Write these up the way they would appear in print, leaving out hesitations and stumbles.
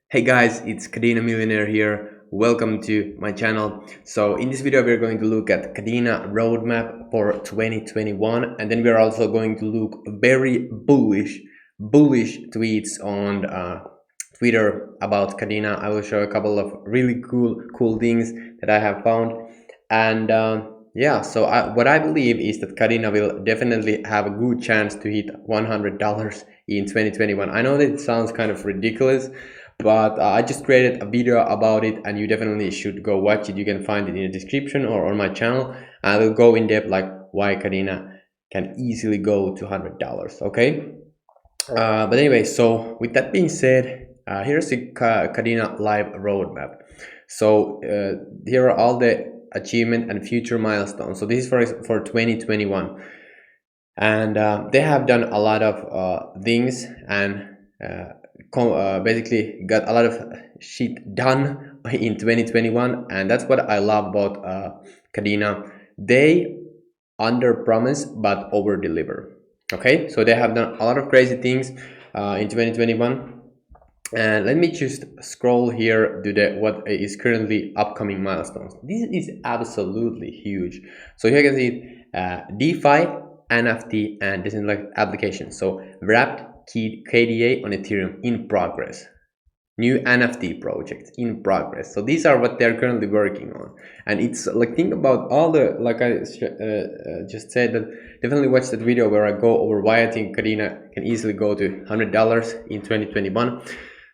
Hey guys, it's Kadena Millionaire here. Welcome to my channel. So in this video we're going to look at Kadena roadmap for 2021, and then we're also going to look very bullish tweets on Twitter about Kadena. I will show a couple of really cool things that I have found, and yeah, so what I believe is that Kadena will definitely have a good chance to hit $100 in 2021. I know that it sounds kind of ridiculous, but I just created a video about it, and you definitely should go watch it. You can find it in the description or on my channel. I will go in depth like why Kadena can easily go to $100. Okay, but anyway, so with that being said, here's the Kadena live roadmap. So here are all the achievement and future milestones. So this is for 2021, and they have done a lot of things, and basically got a lot of shit done in 2021, and that's what I love about Kadena. They under promise but over deliver. Okay, so they have done a lot of crazy things in 2021, and let me just scroll here to the what is currently upcoming milestones. This is absolutely huge. So here you can see DeFi, NFT, and decentralized applications. So wrapped KDA on Ethereum in progress. New NFT projects in progress. So these are what they're currently working on, and it's like, think about all the, like I just said, that definitely watch that video where I go over why I think Kadena can easily go to $100 in 2021.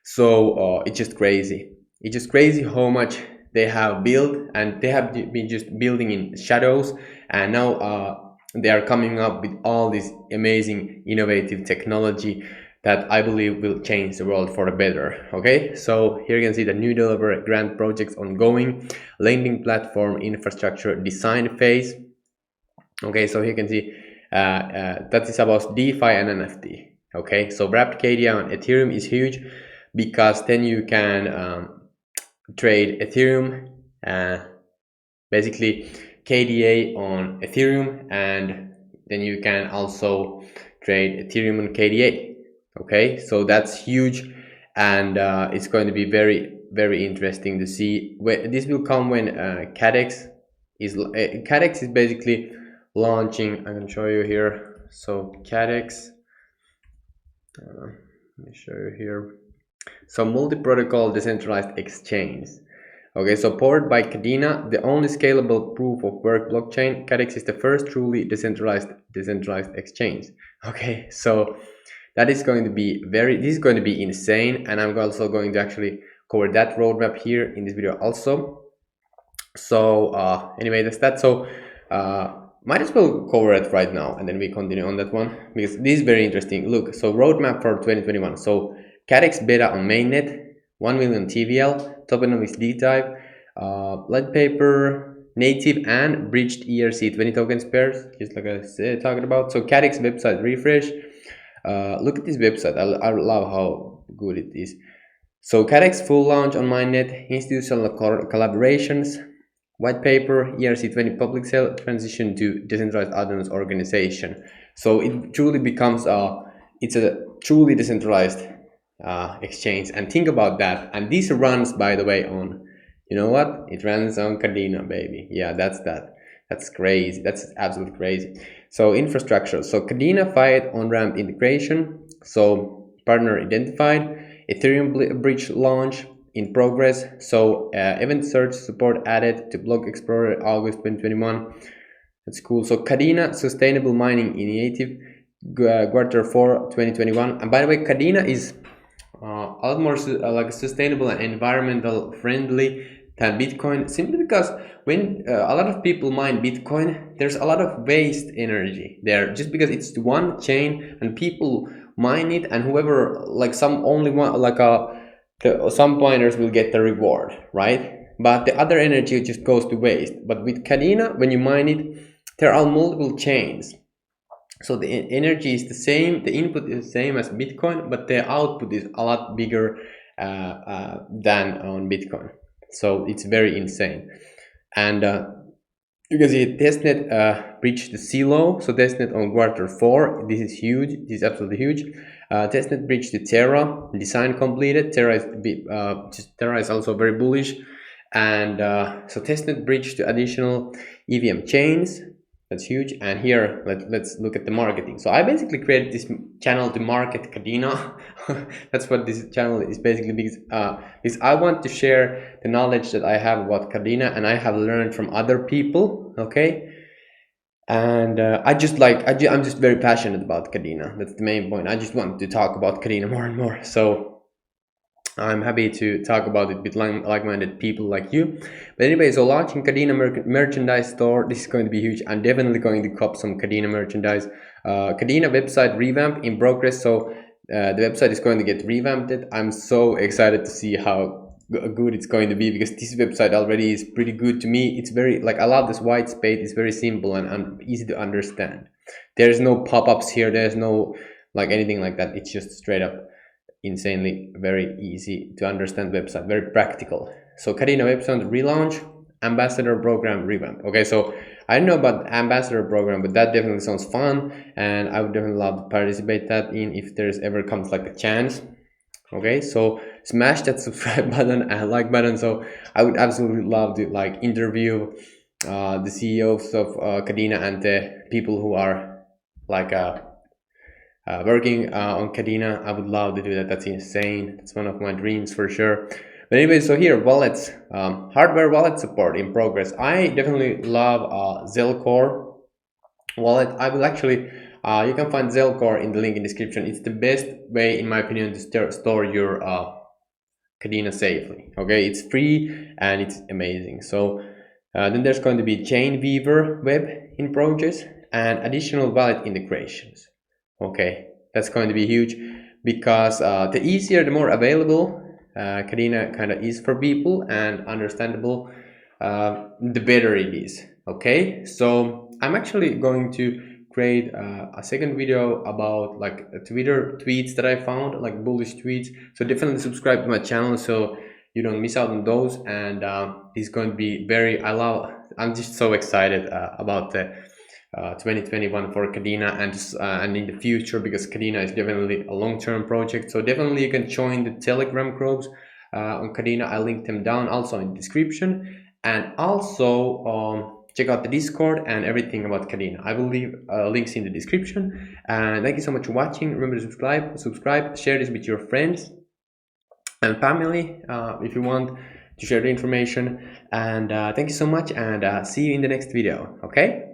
So it's just crazy. It's just crazy how much they have built, and they have been just building in shadows, and now they are coming up with all this amazing innovative technology that I believe will change the world for the better. Okay, so here you can see the new developer grant projects ongoing, lending platform infrastructure design phase. Okay, so here you can see that is about DeFi and NFT. Okay, so wrapped KDA on Ethereum is huge, because then you can trade Ethereum, basically KDA on Ethereum, and then you can also trade Ethereum on KDA. Okay, so that's huge, and it's going to be very interesting to see where this will come when cadets is basically launching. I can show you here. So cadets, let me show you here. So multi-protocol decentralized exchange. Okay, so powered by Kadena, the only scalable proof of work blockchain, KDA is the first truly decentralized exchange. Okay, so that is going to be this is going to be insane, and I'm also going to actually cover that roadmap here in this video also. So anyway, that's that. So might as well cover it right now, and then we continue on that one, because this is very interesting. Look, so roadmap for 2021. So KDA beta on mainnet, 1 million TVL, tokenomics D-type, light paper, native and bridged ERC20 tokens pairs, just like I said, talking about. So KDA website refresh. Look at this website. I love how good it is. So KDA full launch on mainnet, institutional collaborations, white paper, ERC20 public sale, transition to decentralized autonomous organization. So it truly becomes it's a truly decentralized exchange, and think about that. And this runs, by the way, on, you know what, it runs on Kadena, baby. Yeah, that's crazy. That's absolutely crazy. So infrastructure. So Kadena fired on-ramp integration. So partner identified. Ethereum bridge launch in progress. So event search support added to Block Explorer August 2021. That's cool. So Kadena sustainable mining initiative quarter 4 2021. And by the way, Kadena is a lot more like sustainable and environmental friendly than Bitcoin, simply because when a lot of people mine Bitcoin, there's a lot of waste energy there, just because it's one chain and people mine it, and whoever, like, some only one, like some miners will get the reward, right? But the other energy just goes to waste. But with Kadena, when you mine it, there are multiple chains. So the energy is the same, the input is the same as Bitcoin, but the output is a lot bigger than on Bitcoin. So it's very insane. And You can see testnet breached the CLO, so testnet on quarter 4. This is huge. This is absolutely huge. Testnet breached the Terra. Design completed. Terra is also very bullish, and so testnet breached the additional EVM chains. That's huge. And here let's look at the marketing. So I basically created this channel to market Kadena. That's what this channel is basically, because I want to share the knowledge that I have about Kadena and I have learned from other people. Okay, and I'm just very passionate about Kadena. That's the main point. I just want to talk about Kadena more and more. So I'm happy to talk about it with like-minded people like you. But anyway, so launching Kadena merchandise store. This is going to be huge. I'm definitely going to cop some Kadena merchandise. Kadena website revamp in progress. So the website is going to get revamped. I'm so excited to see how good it's going to be, because this website already is pretty good to me. It's very, like, I love this white space. It's very simple and easy to understand. There's no pop-ups here. There's no like anything like that. It's just straight up insanely very easy to understand website, very practical. So Kadena website relaunch, ambassador program revamp. Okay, so I don't know about ambassador program, but that definitely sounds fun, and I would definitely love to participate that in if there's ever comes like a chance. Okay, so smash that subscribe button and like button. So I would absolutely love to like interview the CEOs of Kadena and the people who are like working on Kadena. I would love to do that. That's insane. That's one of my dreams for sure. But anyway, so here, wallets, hardware wallet support in progress. I definitely love Zelcore wallet. I will actually, you can find Zelcore in the link in description. It's the best way, in my opinion, to store your Kadena safely. Okay, it's free and it's amazing. So then there's going to be Chain Weaver web in progress and additional wallet integrations. Okay, that's going to be huge, because the easier, the more available Kadena kind of is for people and understandable, the better it is. Okay, so I'm actually going to create a second video about like Twitter tweets that I found, like bullish tweets. So definitely subscribe to my channel so you don't miss out on those. And it's going to be I'm just so excited about the 2021 for Kadena and in the future, because Kadena is definitely a long-term project. So definitely you can join the Telegram groups on Kadena. I link them down also in the description, and also check out the Discord and everything about Kadena. I will leave links in the description. And thank you so much for watching. Remember to subscribe, share this with your friends and family if you want to share the information. And thank you so much, and see you in the next video. Okay.